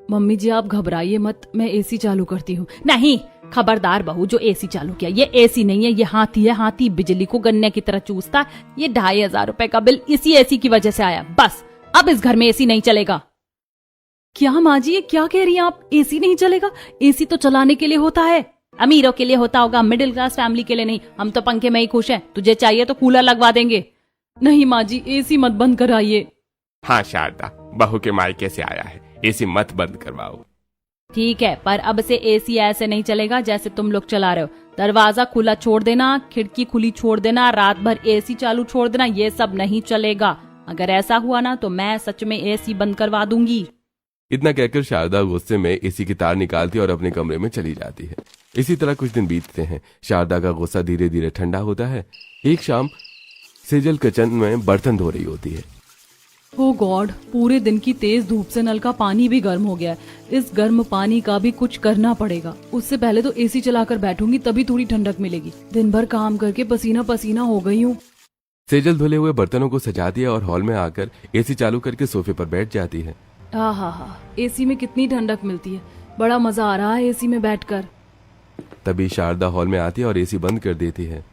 Mummy जी आप घबराइए मत, मैं एसी चालू करती हूँ। नहीं, खबरदार बहू, जो एसी चालू किया ये एसी नहीं है, ये हाथी है। हाथी बिजली को गन्ने की तरह चूसता है। ये 2500 रुपए का बिल इसी एसी की वजह से आया। बस अब इस घर में एसी नहीं चलेगा। क्या माँ जी, ये क्या कह रही हैं आप? एसी नहीं चलेगा? एसी तो चलाने के लिए होता है। अमीरों के लिए होता होगा, मिडिल क्लास फैमिली के लिए नहीं। हम तो पंखे में ही खुश हैं। तुझे चाहिए तो कूलर लगवा देंगे। नहीं माँ जी, एसी मत बंद कराइए। हाँ शारदा, बहू के मायके से आया है, एसी मत बंद करवाओ। ठीक है, पर अब से एसी ऐसे नहीं चलेगा जैसे तुम लोग चला रहे हो। दरवाजा खुला छोड़ देना, खिड़की खुली छोड़ देना, रात भर एसी चालू छोड़ देना, ये सब नहीं चलेगा। अगर ऐसा हुआ ना तो मैं सच में एसी बंद करवा दूंगी। इतना कहकर शारदा गुस्से में एसी की तार निकालती और अपने कमरे में चली जाती है। इसी तरह कुछ दिन बीतते हैं। शारदा का गुस्सा धीरे धीरे ठंडा होता है। एक शाम सेजल किचन में बर्तन धो रही होती है। ओ गॉड, पूरे दिन की तेज धूप से नल का पानी भी गर्म हो गया है। इस गर्म पानी का भी कुछ करना पड़ेगा। उससे पहले तो एसी चलाकर बैठूंगी, तभी थोड़ी ठंडक मिलेगी। दिन भर काम करके पसीना पसीना हो गई हूँ। सेजल धुले हुए बर्तनों को सजाती है और हॉल में आकर एसी चालू करके सोफे पर बैठ जाती है। हाँ, एसी में कितनी ठंडक मिलती है। बड़ा मजा आ रहा है एसी में बैठकर। तभी शारदा हॉल में आती है और एसी बंद कर देती है।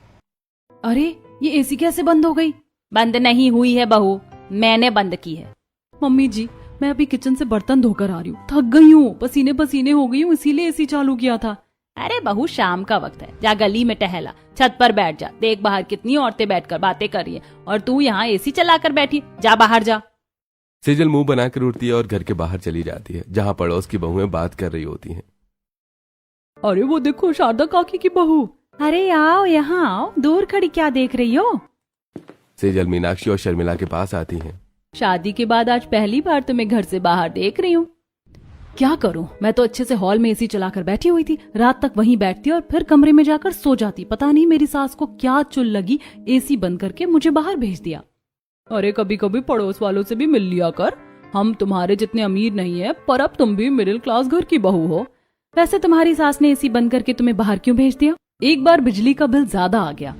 अरे, ये एसी कैसे बंद हो गई? बंद नहीं हुई है बहू, मैंने बंद की है। मम्मी जी, मैं अभी किचन से बर्तन धोकर आ रही हूँ, थक गई हूँ, पसीने पसीने हो गई हूँ, इसीलिए एसी चालू किया था। अरे बहू, शाम का वक्त है, जा गली में टहला, छत पर बैठ जा। देख बाहर कितनी औरतें बैठकर बातें कर रही हैं और तू यहाँ एसी चलाकर बैठी। जा बाहर जा। सेजल मुंह बनाकर उठती है और घर के बाहर चली जाती है, जहाँ पड़ोस की बहुएं बात कर रही होती हैं। अरे वो देखो, शारदा काकी की बहू। अरे आओ, यहाँ आओ, दूर खड़ी क्या देख रही हो? सेजल मीनाक्षी और शर्मिला के पास आती हैं। शादी के बाद आज पहली बार तुम्हें घर से बाहर देख रही हूँ। क्या करूँ, मैं तो अच्छे से हॉल में एसी चलाकर बैठी हुई थी। रात तक वहीं बैठती और फिर कमरे में जाकर सो जाती। पता नहीं मेरी सास को क्या चुल लगी, एसी बंद करके मुझे बाहर भेज दिया। अरे कभी कभी पड़ोस वालों से भी मिल लिया कर। हम तुम्हारे जितने अमीर नहीं है, पर अब तुम भी मिडिल क्लास घर की बहू हो। वैसे तुम्हारी सास ने एसी बंद करके तुम्हें बाहर क्यों भेज दिया? एक बार बिजली का बिल ज्यादा आ गया,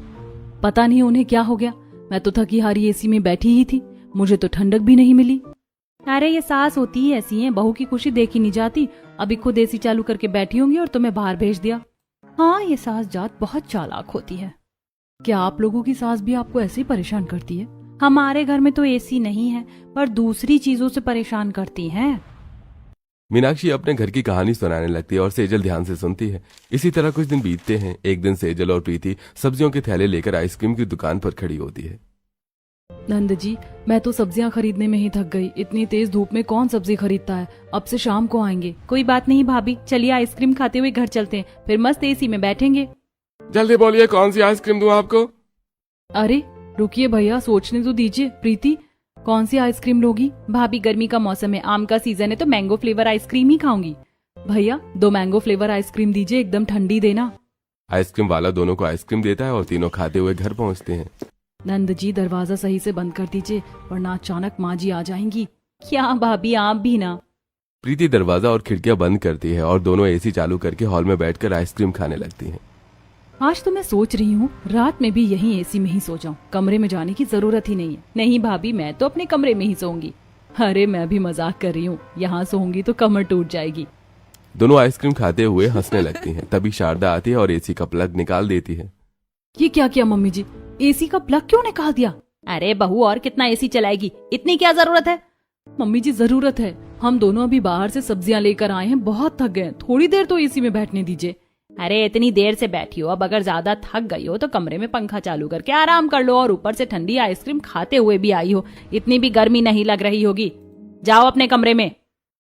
पता नहीं उन्हें क्या हो गया। मैं तो थकी हारी एसी में बैठी ही थी, मुझे तो ठंडक भी नहीं मिली। अरे ये सास होती ही ऐसी है, बहू की खुशी देखी नहीं जाती। अभी खुद एसी चालू करके बैठी होंगी और तुम्हें बाहर भेज दिया। हाँ, ये सास जात बहुत चालाक होती है। क्या आप लोगों की सास भी आपको ऐसे ही परेशान करती है? हमारे घर में तो एसी नहीं है, पर दूसरी चीजों से परेशान करती हैं। मीनाक्षी अपने घर की कहानी सुनाने लगती है और सेजल ध्यान से सुनती है। इसी तरह कुछ दिन बीतते हैं। एक दिन सेजल और प्रीति सब्जियों के थैले लेकर आइसक्रीम की दुकान पर खड़ी होती है। नंद जी, मैं तो सब्जियां खरीदने में ही थक गई। इतनी तेज धूप में कौन सब्जी खरीदता है? अब से शाम को आएंगे। कोई बात नहीं भाभी, चलिए आइसक्रीम खाते हुए घर चलते हैं, फिर मस्त एसी में बैठेंगे। जल्दी बोलिए, कौन सी आइसक्रीम दूं आपको? अरे रुकिए भैया, सोचने तो दीजिए। प्रीति, कौन सी आइसक्रीम लोगी? भाभी, गर्मी का मौसम है, आम का सीजन है, तो मैंगो फ्लेवर आइसक्रीम ही खाऊंगी। भैया 2 मैंगो फ्लेवर आइसक्रीम दीजिए, एकदम ठंडी देना। आइसक्रीम वाला दोनों को आइसक्रीम देता है और तीनों खाते हुए घर पहुंचते हैं। नंद जी, दरवाजा सही से बंद कर दीजिए, वरना अचानक माँ जी आ जाएंगी। क्या भाभी, आप भी ना। प्रीति दरवाजा और खिड़कियां बंद करती है और दोनों एसी चालू करके हॉल में बैठकर आइसक्रीम खाने लगती हैं। आज तो मैं सोच रही हूँ रात में भी यहीं एसी में ही सो जाऊं, कमरे में जाने की जरूरत ही नहीं है। नहीं भाभी, मैं तो अपने कमरे में ही सोऊंगी। अरे मैं भी मजाक कर रही हूँ, यहाँ सोऊंगी तो कमर टूट जाएगी। दोनों आइसक्रीम खाते हुए हंसने लगती हैं। तभी शारदा आती है और एसी का प्लग निकाल देती है। ये क्या किया मम्मी जी? एसी का प्लग क्यों निकाल दिया? अरे बहू, और कितना एसी चलाएगी, इतनी क्या जरूरत है? मम्मी जी जरूरत है, हम दोनों अभी बाहर से सब्जियां लेकर आए हैं, बहुत थक गए, थोड़ी देर तो एसी में बैठने दीजिए। अरे इतनी देर से बैठी हो, अब अगर ज्यादा थक गई हो तो कमरे में पंखा चालू करके आराम कर लो, और ऊपर से ठंडी आइसक्रीम खाते हुए भी आई हो, इतनी भी गर्मी नहीं लग रही होगी। जाओ अपने कमरे में।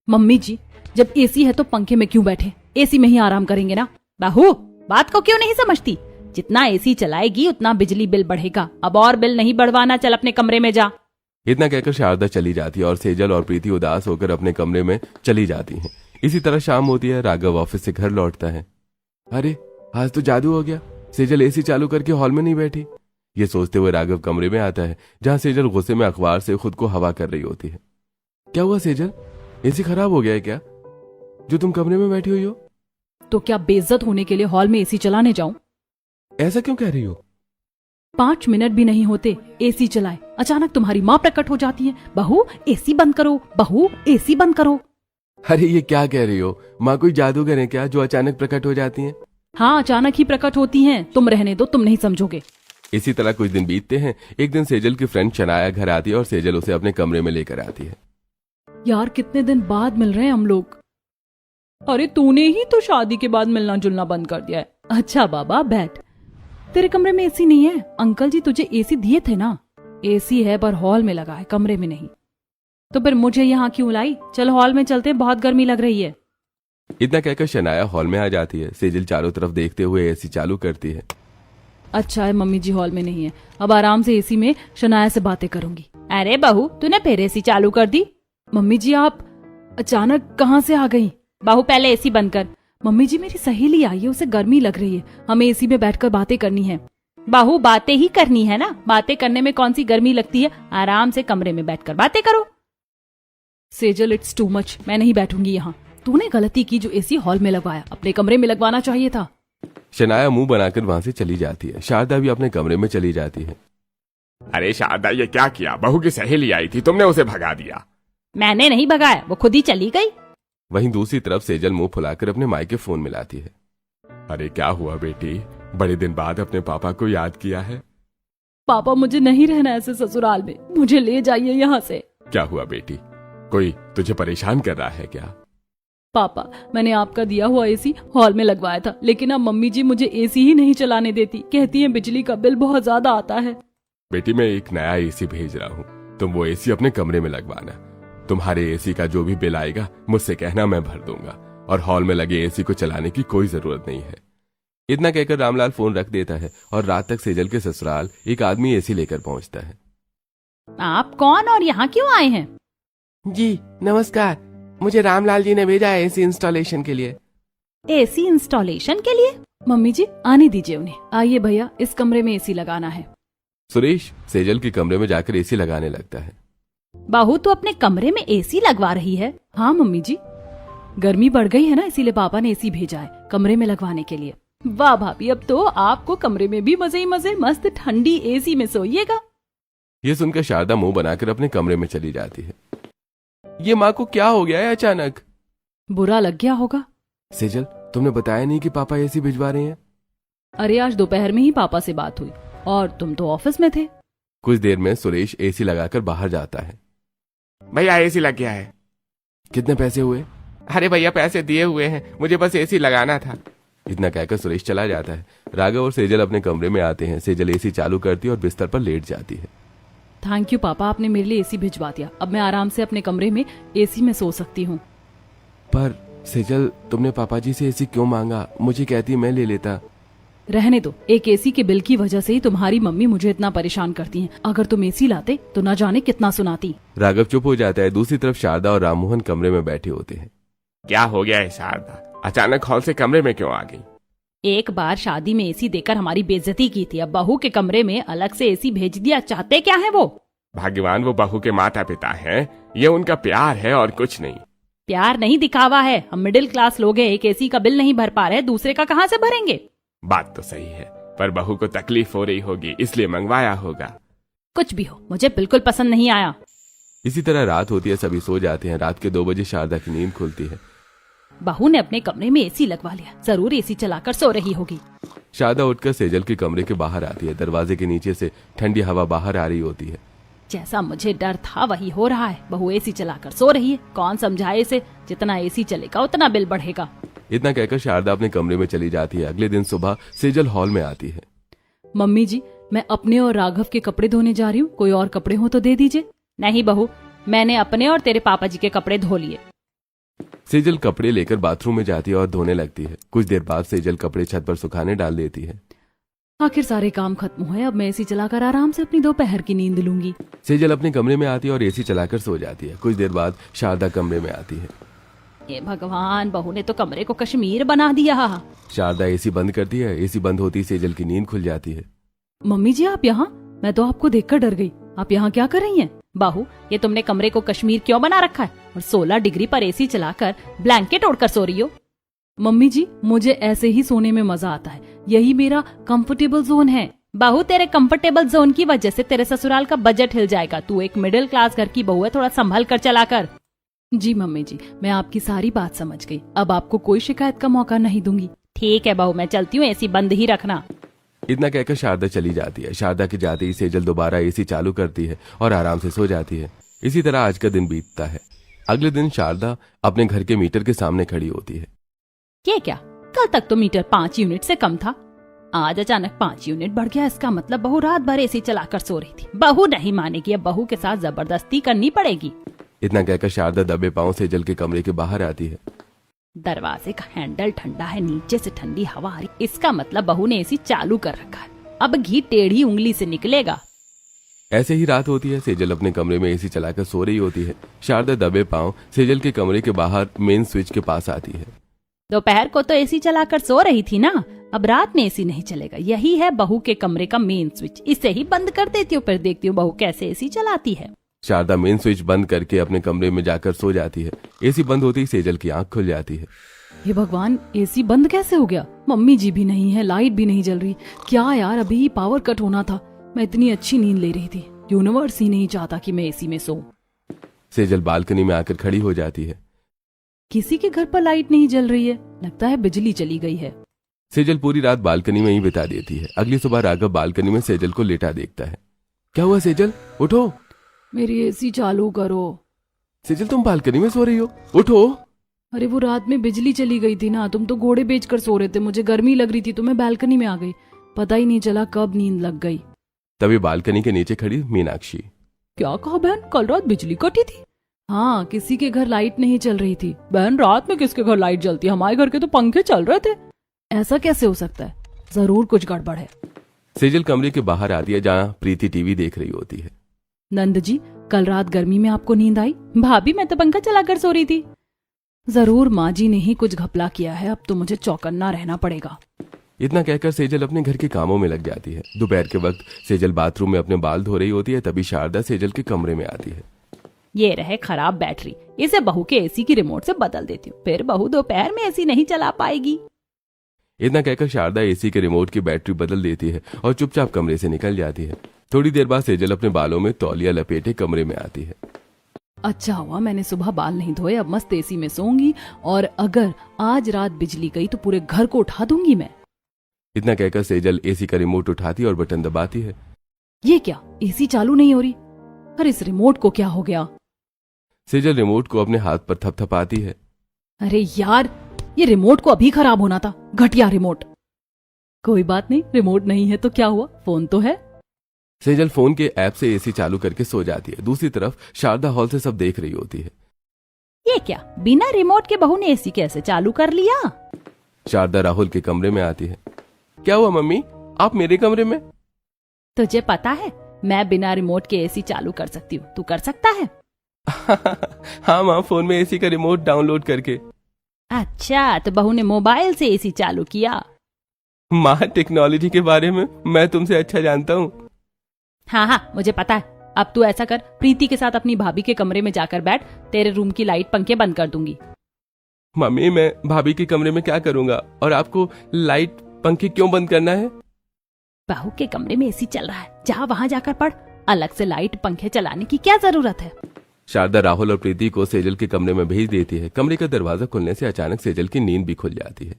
मम्मी जी, जब एसी है तो पंखे में क्यों बैठे, एसी में ही आराम करेंगे ना। बहू, बात को क्यों नहीं समझती? जितना एसी चलाएगी उतना बिजली बिल बढ़ेगा, अब और बिल नहीं बढ़वाना, चल अपने कमरे में जा। इतना कहकर शारदा चली जाती है और सेजल और प्रीति उदास होकर अपने कमरे में चली जाती हैं। इसी तरह शाम होती है। राघव ऑफिस से घर लौटता है। अरे आज तो जादू हो गया, सेजल एसी चालू करके हॉल में नहीं बैठी। ये सोचते हुए राघव कमरे में आता है, जहाँ सेजल गुस्से में अखबार से खुद को हवा कर रही होती है। क्या हुआ सेजल, एसी खराब हो गया है क्या, जो तुम कमरे में बैठी हुई हो? तो क्या बेइज्जत होने के लिए हॉल में एसी चलाने जाऊं? ऐसा क्यों कह रही हो? 5 मिनट भी नहीं होते एसी चलाए, अचानक तुम्हारी माँ प्रकट हो जाती है। बहू एसी बंद करो, बहू एसी बंद करो। अरे ये क्या कह रही हो माँ, कोई जादूगर है क्या जो अचानक प्रकट हो जाती हैं? हाँ, अचानक ही प्रकट होती हैं। तुम रहने दो, तुम नहीं समझोगे। इसी तरह कुछ दिन बीतते हैं। एक दिन सेजल की फ्रेंड शनाया घर आती है और सेजल उसे अपने कमरे में लेकर आती है। यार कितने दिन बाद मिल रहे हैं हम लोग। अरे तूने ही तो शादी के बाद मिलना जुलना बंद कर दिया है। अच्छा बाबा बैठ। तेरे कमरे में एसी नहीं है? अंकल जी तुझे एसी दिए थे ना। एसी है पर हॉल में लगा है, कमरे में नहीं। तो फिर मुझे यहाँ क्यों लाई? चल हॉल में चलते, बहुत गर्मी लग रही है। इतना कहकर शनाया हॉल में आ जाती है। सेजल चारों तरफ देखते हुए एसी चालू करती है। अच्छा है मम्मी जी हॉल में नहीं है, अब आराम से एसी में शनाया से बातें करूंगी। अरे बहू तूने फिर एसी चालू कर दी? मम्मी जी आप अचानक कहाँ से आ गई? बहू पहले एसी बंद कर। मम्मी जी मेरी सहेली आई है, उसे गर्मी लग रही है, हमें एसी में बैठकर बातें करनी है। बहू बातें ही करनी है ना, बातें करने में कौन सी गर्मी लगती है? आराम से कमरे में बैठकर बातें करो। सेजल इट्स टू मच, मैं नहीं बैठूंगी यहाँ। तूने गलती की जो एसी हॉल में लगवाया, अपने कमरे में लगवाना चाहिए था। शनाया मुंह बनाकर वहां से चली जाती है। शारदा भी अपने कमरे में चली जाती है। अरे शारदा ये क्या किया? बहू की सहेली आई थी, तुमने उसे भगा दिया। मैंने नहीं भगाया, वो खुद ही चली गई। वहीं दूसरी तरफ सेजल मुंह फुलाकर अपने माई के फोन मिलाती है। अरे क्या हुआ बेटी, बड़े दिन बाद अपने पापा को याद किया है? पापा मुझे नहीं रहना ऐसे ससुराल में, मुझे ले जाइए यहाँ से। क्या हुआ बेटी, कोई तुझे परेशान कर रहा है क्या? पापा मैंने आपका दिया हुआ एसी हॉल में लगवाया था, लेकिन अब मम्मी जी मुझे एसी ही नहीं चलाने देती, कहती हैं बिजली का बिल बहुत ज्यादा आता है। बेटी मैं एक नया एसी भेज रहा हूँ, तुम वो एसी अपने कमरे में लगवाना। तुम्हारे एसी का जो भी बिल आएगा मुझसे कहना, मैं भर दूंगा, और हॉल में लगे एसी को चलाने की कोई जरूरत नहीं है। इतना कहकर रामलाल फोन रख देता है और रात तक सेजल के ससुराल एक आदमी एसी लेकर पहुंचता है। आप कौन और यहाँ क्यों आए हैं? जी नमस्कार, मुझे रामलाल जी ने भेजा है एसी इंस्टॉलेशन के लिए। एसी इंस्टॉलेशन के लिए? मम्मी जी आने दीजिए उन्हें। आइए भैया, इस कमरे में एसी लगाना है। सुरेश सेजल के कमरे में जाकर एसी लगाने लगता है। बहू तो अपने कमरे में एसी लगवा रही है? हाँ मम्मी जी, गर्मी बढ़ गई है ना, इसीलिए पापा ने एसी भेजा है कमरे में लगवाने के लिए। वाह भाभी, अब तो आपको कमरे में भी मजे ही मजे, मस्त ठंडी एसी में सोइएगा। ये सुनकर शारदा मुंह बनाकर अपने कमरे में चली जाती है। ये माँ को क्या हो गया है अचानक? बुरा लग गया होगा। सेजल तुमने बताया नहीं कि पापा एसी भिजवा रहे हैं? अरे आज दोपहर में ही पापा से बात हुई और तुम तो ऑफिस में थे। कुछ देर में सुरेश एसी लगाकर बाहर जाता है। भैया एसी लग गया है। कितने पैसे हुए? अरे भैया पैसे दिए हुए हैं, मुझे बस एसी लगाना था। इतना कहकर सुरेश चला जाता है। राघव और सेजल अपने कमरे में आते हैं। सेजल एसी चालू करती है और बिस्तर पर लेट जाती है। थैंक यू पापा, आपने मेरे लिए एसी भिजवा दिया। अब मैं आराम से अपने कमरे में एसी में सो सकती हूँ। पर सेजल तुमने पापा जी से एसी क्यों मांगा? मुझे कहती मैं ले लेता। रहने दो, एक एसी के बिल की वजह से ही तुम्हारी मम्मी मुझे इतना परेशान करती हैं। अगर तुम एसी लाते तो न जाने कितना सुनाती। राघव चुप हो जाता है। दूसरी तरफ शारदा और राममोहन कमरे में बैठे होते हैं। क्या हो गया है शारदा, अचानक हॉल से कमरे में क्यों आ गई? एक बार शादी में एसी देकर हमारी बेइज्जती की थी, अब बहू के कमरे में अलग से एसी भेज दिया। चाहते क्या है वो? भाग्यवान वो बहू के माता पिता हैं, ये उनका प्यार है और कुछ नहीं। प्यार नहीं दिखावा है। हम मिडिल क्लास लोग हैं, एक एसी का बिल नहीं भर पा रहे, दूसरे का कहाँ से भरेंगे? बात तो सही है, पर बहू को तकलीफ हो रही होगी इसलिए मंगवाया होगा। कुछ भी हो, मुझे बिल्कुल पसंद नहीं आया। इसी तरह रात होती है, सभी सो जाते हैं। रात के 2 बजे शारदा की नींद खुलती है। बहू ने अपने कमरे में एसी लगवा लिया, जरूर एसी चलाकर सो रही होगी। शारदा उठकर सेजल के कमरे के बाहर आती है। दरवाजे के नीचे से ठंडी हवा बाहर आ रही होती है। जैसा मुझे डर था वही हो रहा है। बहू एसी चलाकर सो रही है, कौन समझाए इसे? जितना एसी चलेगा उतना बिल बढ़ेगा। इतना कहकर शारदा अपने कमरे में चली जाती है। अगले दिन सुबह सेजल हॉल में आती है। मम्मी जी मैं अपने और राघव के कपड़े धोने जा रही हूँ, कोई और कपड़े हो तो दे दीजिए। नहीं बहू, मैंने अपने और तेरे पापा जी के कपड़े धो लिए। सेजल कपड़े लेकर बाथरूम में जाती है और धोने लगती है। कुछ देर बाद सेजल कपड़े छत पर सुखाने डाल देती है। आखिर सारे काम खत्म हुए, अब मैं एसी चलाकर आराम से अपनी दोपहर की नींद लूंगी। सेजल अपने कमरे में आती है और एसी चलाकर सो जाती है। कुछ देर बाद शारदा कमरे में आती है। हे भगवान, बहू ने तो कमरे को कश्मीर बना दिया। शारदा एसी बंद करती है। एसी बंद होती ही सेजल की नींद खुल जाती है। मम्मी जी आप यहाँ? मैं तो आपको देखकर डर गई। आप यहाँ क्या कर रही हैं? बहू ये तुमने कमरे को कश्मीर क्यों बना रखा है और 16 डिग्री पर एसी चलाकर ब्लैंकेट ओढ़कर सो रही हो? मम्मी जी मुझे ऐसे ही सोने में मजा आता है, यही मेरा कंफर्टेबल जोन है। बहू तेरे कंफर्टेबल जोन की वजह से तेरे ससुराल का बजट हिल जाएगा। तू एक मिडिल क्लास घर की बहू है, थोड़ा संभल कर चला कर। जी मम्मी जी, मैं आपकी सारी बात समझ गई। अब आपको कोई शिकायत का मौका नहीं दूंगी। ठीक है बहू, मैं चलती हूँ, एसी बंद ही रखना। इतना कहकर शारदा चली जाती है। शारदा के जाते ही सेजल दोबारा एसी चालू करती है और आराम से सो जाती है। इसी तरह आज का दिन बीतता है। अगले दिन शारदा अपने घर के मीटर के सामने खड़ी होती है। ये क्या, कल तक तो मीटर 5 यूनिट से कम था, आज अचानक 5 यूनिट बढ़ गया। इसका मतलब बहू रात भर एसी चलाकर सो रही थी। बहू नहीं मानेगी, अब बहू के साथ जबरदस्ती करनी पड़ेगी। इतना कहकर शारदा दबे पांव सेजल के कमरे के बाहर आती है। दरवाजे का हैंडल ठंडा है, नीचे से ठंडी हवा आ रही, इसका मतलब बहू ने एसी चालू कर रखा है। अब घी टेढ़ी उंगली से निकलेगा। ऐसे ही रात होती है। सेजल अपने कमरे में एसी चलाकर सो रही होती है। शारदा दबे पांव सेजल के कमरे के बाहर मेन स्विच के पास आती है। दोपहर को तो एसी चलाकर सो रही थी ना, अब रात में एसी नहीं चलेगा। यही है बहू के कमरे का मेन स्विच, इसे ही बंद कर देती हूँ, फिर देखती हूँ बहू कैसे एसी चलाती है। शारदा मेन स्विच बंद करके अपने कमरे में जाकर सो जाती है। एसी बंद होती ही सेजल की आंख खुल जाती है। हे भगवान, एसी बंद कैसे हो गया? मम्मी जी भी नहीं है, लाइट भी नहीं जल रही। क्या यार, अभी ही पावर कट होना था। मैं इतनी अच्छी नींद ले रही थी, यूनिवर्स ही नहीं चाहता कि मैं एसी में सोऊं। सेजल बालकनी में आकर खड़ी हो जाती है। किसी के घर पर लाइट नहीं जल रही है, लगता है बिजली चली गई है। सेजल पूरी रात बालकनी में ही बिता देती है। अगली सुबह राघव बालकनी में सेजल को लेटा देखता है। क्या हुआ सेजल, उठो। मेरी एसी चालू करो। सेजल तुम बालकनी में सो रही हो, उठो। अरे वो रात में बिजली चली गई थी ना, तुम तो घोड़े बेचकर सो रहे थे, मुझे गर्मी लग रही थी तो मैं बालकनी में आ गई, पता ही नहीं चला कब नींद लग गई। तभी बालकनी के नीचे खड़ी मीनाक्षी। क्या कहा बहन, कल रात बिजली कटी थी? हाँ, किसी के घर लाइट नहीं चल रही थी। बहन, रात में किसके घर लाइट जलती है? हमारे घर के तो पंखे चल रहे थे। ऐसा कैसे हो सकता है? जरूर कुछ गड़बड़ है। सेजल कमरे के बाहर आती है जहाँ प्रीति टीवी देख रही होती है। नंद जी, कल रात गर्मी में आपको नींद आई? भाभी, मैं तो पंखा चलाकर सो रही थी। जरूर माँ जी ने ही कुछ घपला किया है, अब तो मुझे चौकन्ना रहना पड़ेगा। इतना कहकर सेजल अपने घर के कामों में लग जाती है। दोपहर के वक्त सेजल बाथरूम में अपने बाल धो रही होती है। तभी शारदा सेजल के कमरे में आती है। ये रहे खराब बैटरी, इसे बहू के एसी की रिमोट से बदल देती हूँ, फिर बहू दोपहर में एसी नहीं चला पाएगी। इतना कहकर शारदा एसी के रिमोट की बैटरी बदल देती है और चुपचाप कमरे से निकल जाती है। थोड़ी देर बाद सेजल अपने बालों में तौलिया लपेटे कमरे में आती है। अच्छा हुआ मैंने सुबह बाल नहीं धोए, अब मस्त एसी में सोऊंगी, और अगर आज रात बिजली गई तो पूरे घर को उठा दूंगी मैं। इतना कहकर सेजल एसी का रिमोट उठाती और बटन दबाती है। ये क्या, एसी चालू नहीं हो रही? अरे इस रिमोट को क्या हो गया? सेजल रिमोट को अपने हाथ पर थपथपाती है। अरे यार, ये रिमोट को अभी खराब होना था, घटिया रिमोट। कोई बात नहीं, रिमोट नहीं है तो क्या हुआ, फोन तो है। सेजल फोन के ऐप से एसी चालू करके सो जाती है। दूसरी तरफ शारदा हॉल से सब देख रही होती है। ये क्या, बिना रिमोट के बहू ने एसी कैसे चालू कर लिया? शारदा राहुल के कमरे में आती है। क्या हुआ मम्मी, आप मेरे कमरे में? तुझे पता है मैं बिना रिमोट के एसी चालू कर सकती हूँ, तू कर सकता है? हाँ माँ, फोन में एसी का रिमोट डाउनलोड करके। अच्छा, तो बहू ने मोबाइल से एसी चालू किया? माँ, टेक्नोलॉजी के बारे में मैं तुमसे अच्छा जानता हूँ। हाँ हाँ, मुझे पता है। अब तू ऐसा कर, प्रीति के साथ अपनी भाभी के कमरे में जाकर बैठ, तेरे रूम की लाइट पंखे बंद कर दूंगी। मम्मी, मैं भाभी के कमरे में क्या करूंगा, और आपको लाइट पंखे क्यों बंद करना है? बहू के कमरे में एसी चल रहा है, जा वहाँ जाकर पढ़, अलग से लाइट पंखे चलाने की क्या जरूरत है? शारदा राहुल और प्रीति को सेजल के कमरे में भेज देती है। कमरे का दरवाजा खुलने से अचानक सेजल की नींद भी खुल जाती है।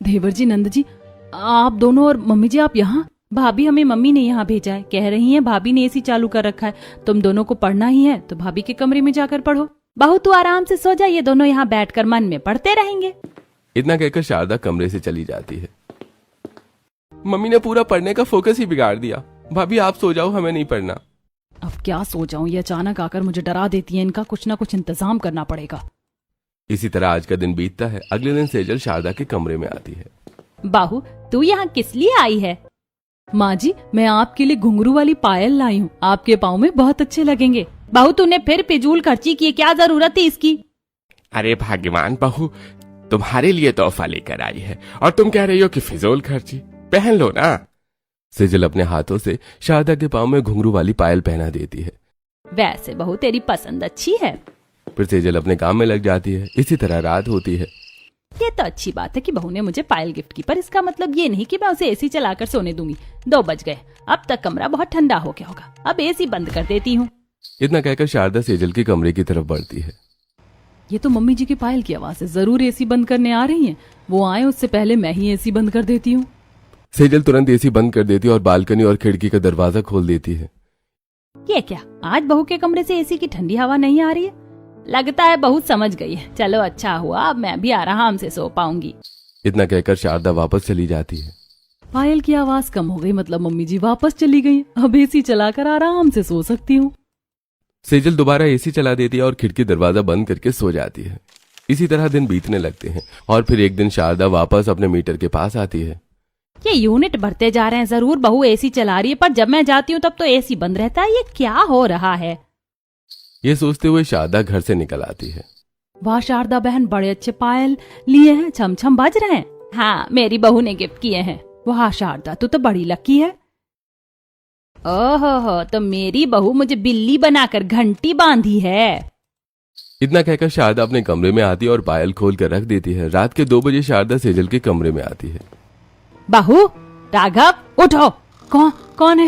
देवर जी, नंद जी, आप दोनों, और मम्मी जी आप यहाँ? भाभी, हमें मम्मी ने यहाँ भेजा है, कह रही हैं भाभी ने एसी चालू कर रखा है, तुम दोनों को पढ़ना ही है तो भाभी के कमरे में जाकर पढ़ो। बहू तू आराम से सो जा, ये दोनों यहाँ बैठकर मन में पढ़ते रहेंगे। इतना कहकर शारदा कमरे से चली जाती है। मम्मी ने पूरा पढ़ने का फोकस ही बिगाड़ दिया। भाभी आप सो जाओ, हमें नहीं पढ़ना। अब क्या सो जाऊं, ये अचानक आकर मुझे डरा देती है, इनका कुछ ना कुछ इंतजाम करना पड़ेगा। इसी तरह आज का दिन बीतता है। अगले दिन सेजल शारदा के कमरे में आती है। बाहू, तू यहाँ किस लिए आई है? माँ जी, मैं आपके लिए घुंघरू वाली पायल लाई हूँ, आपके पाँव में बहुत अच्छे लगेंगे। बाहू, तूने फिर फिजूल खर्ची की, क्या जरूरत थी इसकी? अरे भाग्यवान बहू, तुम्हारे लिए तोहफा लेकर आई है और तुम कह रही हो कि फिजूल खर्ची, पहन लो ना। सेजल अपने हाथों से शारदा के पाँव में घुंघरू वाली पायल पहना देती है। वैसे बहू तेरी पसंद अच्छी है। फिर सेजल अपने काम में लग जाती है। इसी तरह रात होती है। ये तो अच्छी बात है कि बहू ने मुझे पायल गिफ्ट की, पर इसका मतलब ये नहीं कि मैं उसे एसी चलाकर सोने दूंगी। 2 बज गए, अब तक कमरा बहुत ठंडा हो गया होगा, अब एसी बंद कर देती हूँ। इतना कहकर शारदा सेजल के कमरे की तरफ बढ़ती है। ये तो मम्मी जी की पायल की आवाज है, जरूर एसी बंद करने आ रही हैं। वो आए उससे पहले मैं ही एसी बंद कर देती हूँ। सेजल तुरंत एसी बंद कर देती है और बालकनी और खिड़की का दरवाजा खोल देती है। ये क्या, आज बहू के कमरे से एसी की ठंडी हवा नहीं आ रही है? लगता है बहू समझ गई है। चलो अच्छा हुआ, अब मैं भी आराम से सो पाऊंगी। इतना कहकर शारदा वापस चली जाती है। पायल की आवाज कम हो गई, मतलब मम्मी जी वापस चली गई। अब एसी चलाकर आराम से सो सकती हूँ। सेजल दोबारा एसी चला देती है और खिड़की दरवाजा बंद करके सो जाती है। इसी तरह दिन बीतने लगते हैं और फिर एक दिन शारदा वापस अपने मीटर के पास आती है। ये यूनिट बढ़ते जा रहे हैं, जरूर बहू एसी चला रही है, पर जब मैं जाती हूँ तब तो एसी बंद रहता है। ये क्या हो रहा है? ये सोचते हुए शारदा घर से निकल आती है। वाह शारदा बहन, बड़े अच्छे पायल लिए हैं, छम छम बज रहे हैं। हाँ, मेरी बहू ने गिफ्ट किए हैं। वाह शारदा, तू तो बड़ी लकी है। ओहो, तो मेरी बहू मुझे बिल्ली बनाकर घंटी बांधी है। इतना कहकर शारदा अपने कमरे में आती है और पायल खोल कर रख देती है। रात के 2 बजे शारदा सेजल के कमरे में आती है। बहू, राघव उठो। कौन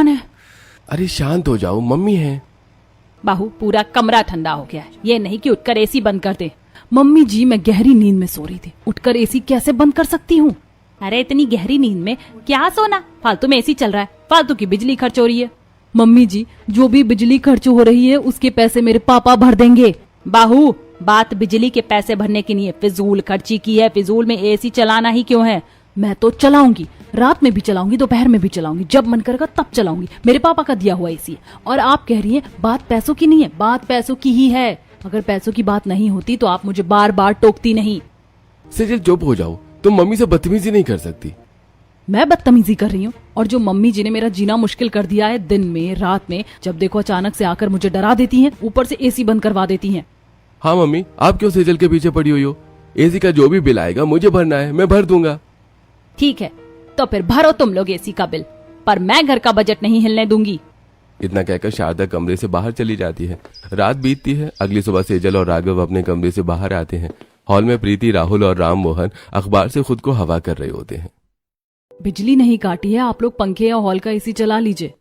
है? अरे शांत हो जाओ, मम्मी है। बहू, पूरा कमरा ठंडा हो गया है, ये नहीं कि उठकर एसी बंद कर दे। मम्मी जी, मैं गहरी नींद में सो रही थी, उठकर एसी कैसे बंद कर सकती हूँ? अरे इतनी गहरी नींद में क्या सोना, फालतू में एसी चल रहा है, फालतू की बिजली खर्च हो रही है। मम्मी जी, जो भी बिजली खर्च हो रही है उसके पैसे मेरे पापा भर देंगे। बहू, बात बिजली के पैसे भरने की नहीं है, फिजूल खर्ची की है। फिजूल में एसी चलाना ही क्यों है? मैं तो चलाऊंगी, रात में भी चलाऊंगी, दोपहर में भी चलाऊंगी, जब मन करेगा तब चलाऊंगी। मेरे पापा का दिया हुआ एसी। और आप कह रही हैं बात पैसों की नहीं है, बात पैसों की ही है। अगर पैसों की बात नहीं होती तो आप मुझे बार बार टोकती नहीं। सेजल चुप हो जाओ, तुम मम्मी से बदतमीजी नहीं कर सकती। मैं बदतमीजी कर रही हूँ? और जो मम्मी जी ने मेरा जीना मुश्किल कर दिया है, दिन में रात में, जब देखो अचानक से आकर मुझे डरा देती हैं, ऊपर से एसी बंद करवा देती हैं। हाँ मम्मी, आप क्यों सेजल के पीछे पड़ी हुई हो? एसी का जो भी बिल आएगा मुझे भरना है, मैं भर दूंगा। ठीक है, तो फिर भरो तुम लोग एसी का बिल, पर मैं घर का बजट नहीं हिलने दूंगी। इतना कहकर शारदा कमरे से बाहर चली जाती है। रात बीतती है। अगली सुबह सेजल और राघव अपने कमरे से बाहर आते हैं। हॉल में प्रीति, राहुल और राम मोहन अखबार से खुद को हवा कर रहे होते हैं। बिजली नहीं काटी है, आप लोग पंखे या हॉल का एसी चला लीजिए।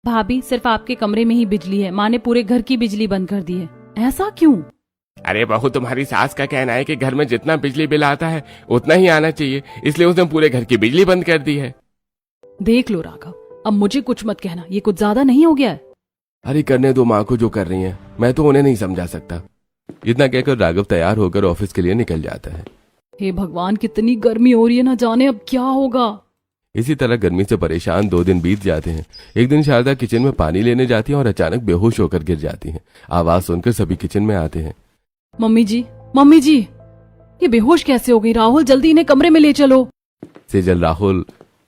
भाभी, सिर्फ आपके कमरे में ही बिजली है, माँ ने पूरे घर की बिजली बंद कर दी है। ऐसा क्यों? अरे बहू, तुम्हारी सास का कहना है कि घर में जितना बिजली बिल आता है उतना ही आना चाहिए, इसलिए उसने पूरे घर की बिजली बंद कर दी है। देख लो राघव, अब मुझे कुछ मत कहना, ये कुछ ज्यादा नहीं हो गया है? अरे करने दो माँ को जो कर रही हैं, मैं तो उन्हें नहीं समझा सकता। इतना कहकर राघव तैयार होकर ऑफिस के लिए निकल जाता है। हे भगवान, कितनी गर्मी हो रही है, ना जाने अब क्या होगा। इसी तरह गर्मी से परेशान 2 दिन बीत जाते हैं। एक दिन शारदा किचन में पानी लेने जाती है और अचानक बेहोश होकर गिर जाती है। आवाज सुनकर सभी किचन में आते हैं। मम्मी जी, ये बेहोश कैसे हो गई? राहुल, जल्दी इन्हें कमरे में ले चलो। सेजल राहुल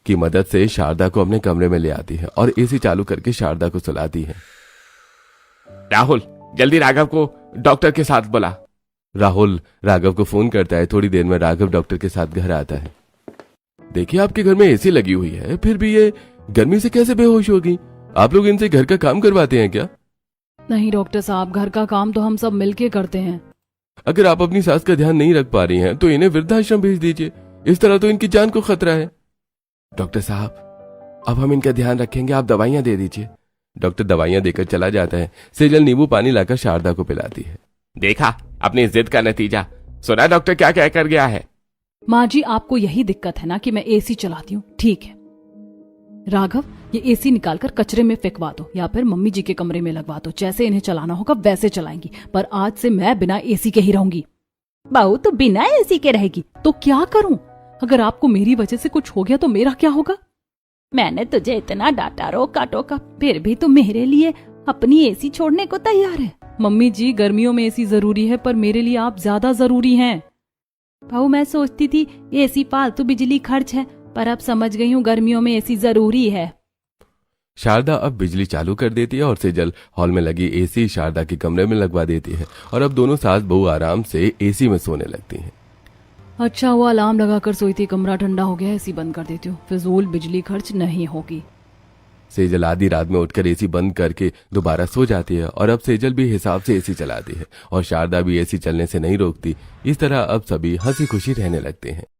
की मदद से शारदा को अपने कमरे में ले आती है और एसी चालू करके शारदा को सुलाती है। राहुल, जल्दी राघव को डॉक्टर के साथ बुला। राहुल राघव को फोन करता है। थोड़ी देर में राघव डॉक्टर के साथ घर आता है। देखिए, आपके घर में एसी लगी हुई है, फिर भी ये गर्मी से कैसे बेहोश होगी? आप लोग इनसे घर का काम करवाते हैं क्या? नहीं डॉक्टर साहब, घर का काम तो हम सब मिलके करते हैं। अगर आप अपनी सास का ध्यान नहीं रख पा रही हैं तो इन्हें वृद्धाश्रम भेज दीजिए, इस तरह तो इनकी जान को खतरा है। डॉक्टर साहब, अब हम इनका ध्यान रखेंगे, आप दवाइयां दे दीजिए। डॉक्टर दवाइयां देकर चला जाता है। सेजल नींबू पानी लाकर शारदा को पिलाती है। देखा अपनी जिद का नतीजा, सुना डॉक्टर क्या क्या कर गया है। माँ जी, आपको यही दिक्कत है ना कि मैं एसी चलाती हूँ? ठीक है राघव, ये एसी निकालकर कचरे में फेंकवा दो या फिर मम्मी जी के कमरे में लगवा दो। जैसे इन्हें चलाना होगा वैसे चलाएंगी, पर आज से मैं बिना एसी के ही रहूंगी। बहू, तो बिना एसी के रहेगी तो क्या करूं? अगर आपको मेरी वजह से कुछ हो गया तो मेरा क्या होगा? मैंने तुझे इतना डांटा, रोका टोका, फिर भी तू मेरे लिए अपनी एसी छोड़ने को तैयार है। मम्मी जी, गर्मियों में एसी जरूरी है, पर मेरे लिए आप ज्यादा जरूरी हैं। बहू, मैं सोचती थी एसी फालतू बिजली खर्च है, पर अब समझ गई हूँ गर्मियों में एसी जरूरी है। शारदा अब बिजली चालू कर देती है और सेजल हॉल में लगी एसी शारदा के कमरे में लगवा देती है और अब दोनों सास बहू आराम से एसी में सोने लगती हैं। अच्छा हुआ अलार्म लगाकर सोई थी, कमरा ठंडा हो गया, एसी बंद कर देती हूँ, फिजूल बिजली खर्च नहीं होगी। सेजल आधी रात में उठकर एसी बंद करके दोबारा सो जाती है और अब सेजल भी हिसाब से एसी चलाती है और शारदा भी एसी चलने से नहीं रोकती। इस तरह अब सभी हंसी खुशी रहने लगते हैं।